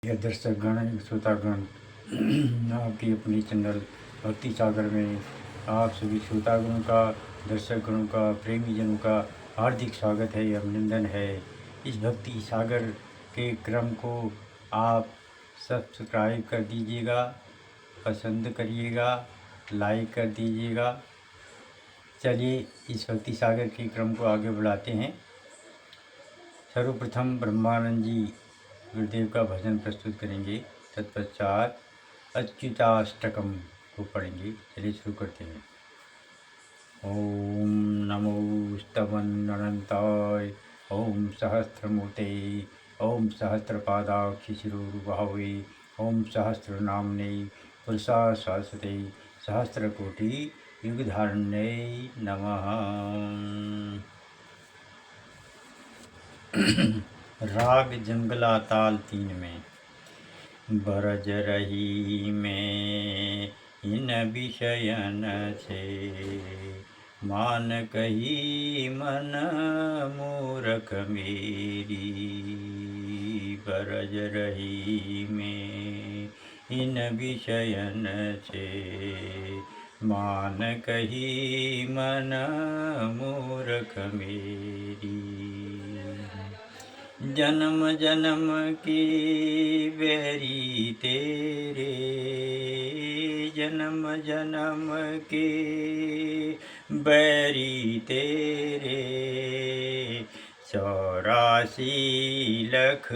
या दर्शकगण श्रोतागण आपकी अपनी चैनल भक्ति सागर में आप सभी श्रोतागणों का, दर्शकगणों का, प्रेमी जनों का हार्दिक स्वागत है, अभिनंदन है। इस भक्ति सागर के क्रम को आप सब्सक्राइब कर दीजिएगा, पसंद करिएगा, लाइक कर दीजिएगा। चलिए इस भक्ति सागर के क्रम को आगे बढ़ाते हैं। सर्वप्रथम ब्रह्मानंद जी गुरुदेव का भजन प्रस्तुत करेंगे, तत्पश्चात अच्युताष्टकम को पढ़ेंगे। चलिए शुरू करते हैं। ओम नमो स्तवन अनंताय, ओम सहस्त्रमूर्ते, ओम सहस्त्रपादाक्षि शिरोरुभावे, ओम सहस्र नामने पुरुषा शाश्वते सहस्रकोटि युगधारण्ये नमः। राग जंगला ताल 3 में। बरज रही में इन विषयन से, मान कही मन मूरख मेरी। बरज रही में इन विषयन से, मान कही मन मूरख मेरी। जन्म जन्म की बैरी तेरे, जन्म जन्म के बैरी तेरे। 84 लख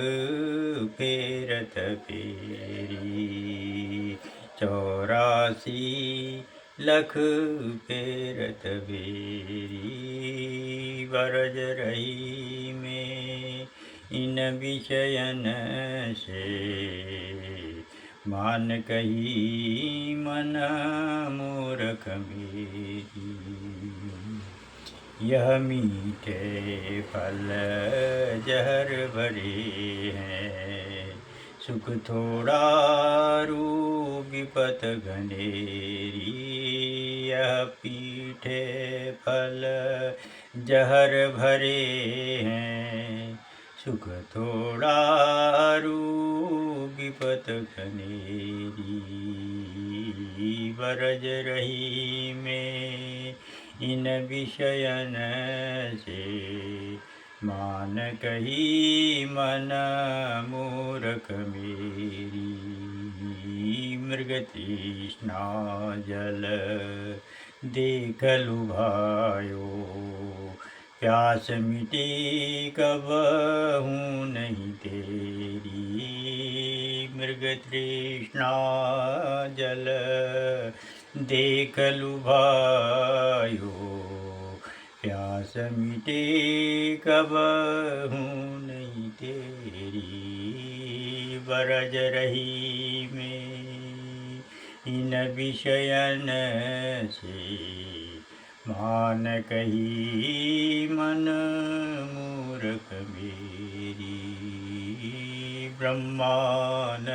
फेरत फेरी, 84 लख फेरत फेरी। बरज रही में इन विषयन से, मान कही मन मूरख मेरी। यह मीठे फल जहर भरे हैं, सुख थोड़ा रू विपत घनेरी। यह पीठे फल जहर भरे हैं, सुख थोड़ा रू विपत घनेरी। बरज रही में इन विषयन से, मान कही मन मूरख मेरी। मृग तृष्णा जल देख लुभायो, प्यास मिटे कबहू नहीं तेरी। मृग तृष्णा जल देख लुभायो, प्यास मिटे कबहू नहीं तेरी। बरज रही में इन विषयन से, मान कही मन मूरख मेरी। ब्रह्मानंद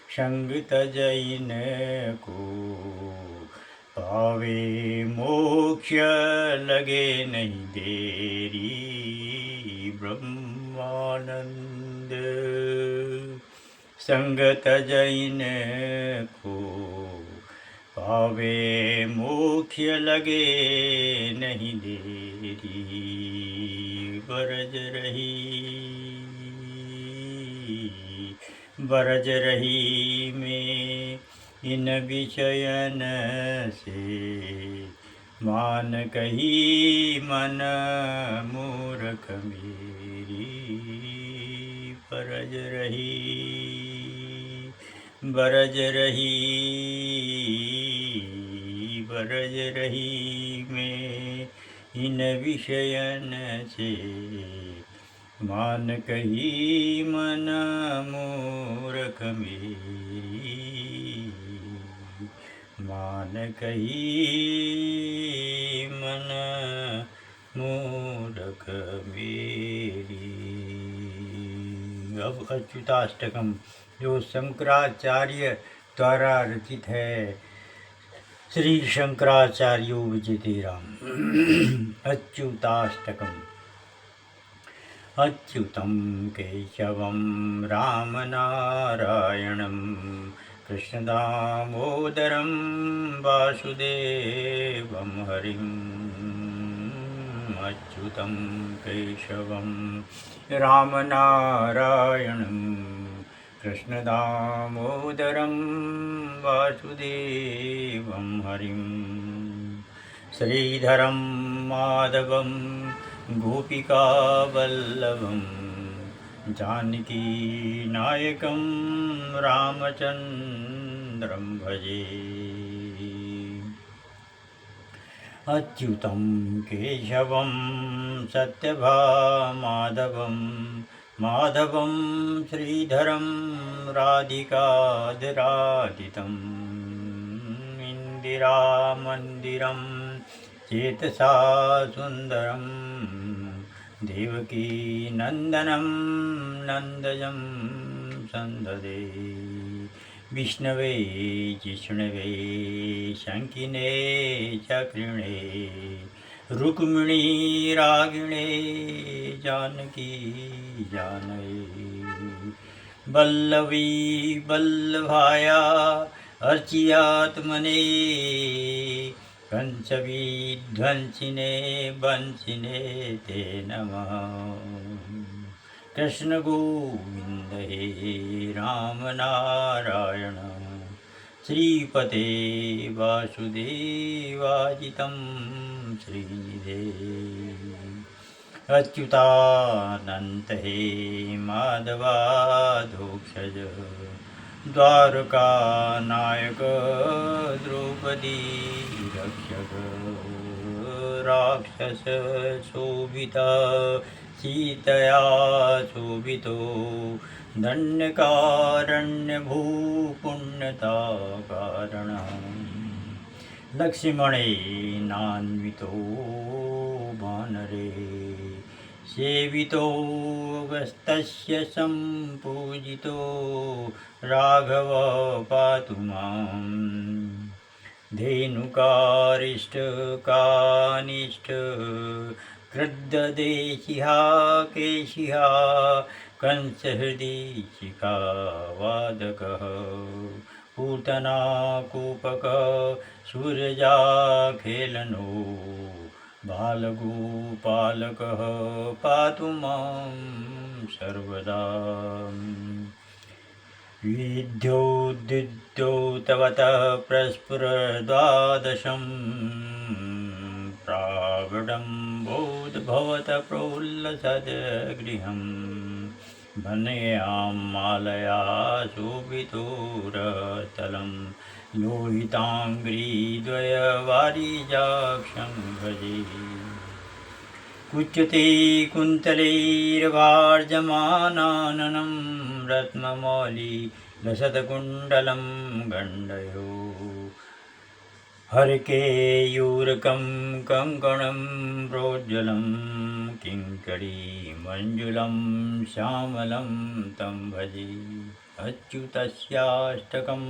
संग तजइन को, पावे मोक्ष लगे नहीं देरी। ब्रह्मानंद संग तजइन को, पावे मोक्ष लगे नहीं देरी। बरज रही में इन विषयन से, मान कही मन मूरख मेरी। बरज रही में इन विषयन से, मान कही मन मूरख मेरी। मान कही मन मूरख मेरी। अब अच्युताष्टकम, जो शंकराचार्य द्वारा रचित है। श्री शंकराचार्यो विजयतेराम। अच्युताष्टकम। अच्युतं केशवं रामनारायणं कृष्णदामोदरं वासुदेवं हरिम् अच्युतं केशवं रामनारायणं कृष्णदामोदरं वासुदेवं हरिं श्रीधरं माधवं गोपिकावल्लभं जानकीनायकं रामचन्द्रं भजे अच्युतं केशवं सत्यभामाधवं माधवं श्रीधरं राधिकाधिराधितम् इन्दिरामन्दिरं चेतसा सुन्दरं देवकीनन्दनं नन्दजं सन्ददे विष्णवे जिष्णवे शङ्किने चक्रिणे रुक्मिणी रागिणे जानकी जानये वल्लवी वल्लभाया अर्चियात्मने कंसविध्वंसिने वंसिने ते नमः कृष्ण गोविंद हे राम नारायण श्रीपते वासुदेवाजितं श्रीनिधे अच्युतानंत हे माधवाधोक्षज द्वारकानायक द्रौपदी रक्षक राक्षस शोभिता सीतया शोभितो दण्डकारण्यभूपुण्यता कारणं लक्ष्मणेनान्वितो वानरे सेवितोऽगस्त्यस्य सम्पूजितो राघव पातु माम् धेनुकारिष्टकानिष्ठ क्रुद्धदेशिहा केशिहा कंसहृदिशिखावादकः पूतनाकूपकः सूर्यजाखेलनो बालगोपालकः पातु मां सर्वदा विद्योद्युद्यो तवतः प्रस्फुरद्वादशं प्रावडम्बोद्भवत प्रोल्लसद्गृहं वनयां मालया शोभितोरतलं लोहिताङ्घ्रिद्वयवारिजाक्षं भजे कुच्यते कुन्तलैर्वार्जमानाननं रत्नमौलि लसत्कुण्डलं गण्डयो हरकेयूरकं कङ्कणं प्रोज्ज्वलं किङ्करीमञ्जुलं श्यामलं तं भजे अच्युतस्याष्टकं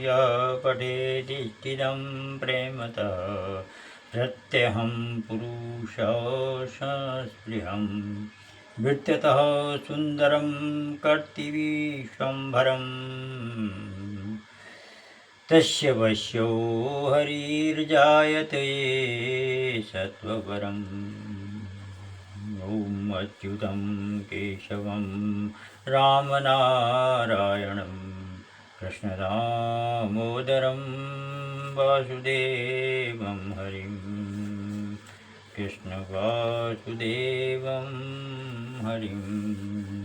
यः पठेदिष्टिदं प्रेमतः प्रत्यहं पुरुषसंस्पृहं विद्यतः सुन्दरं कर्तिविश्वम्भरम् तस्य वश्यो हरिर्जायते सत्त्वपरम् ॐ अच्युतं केशवं रामनारायणं कृष्णदामोदरं वासुदेवं हरिं कृष्णवासुदेवं हरिम्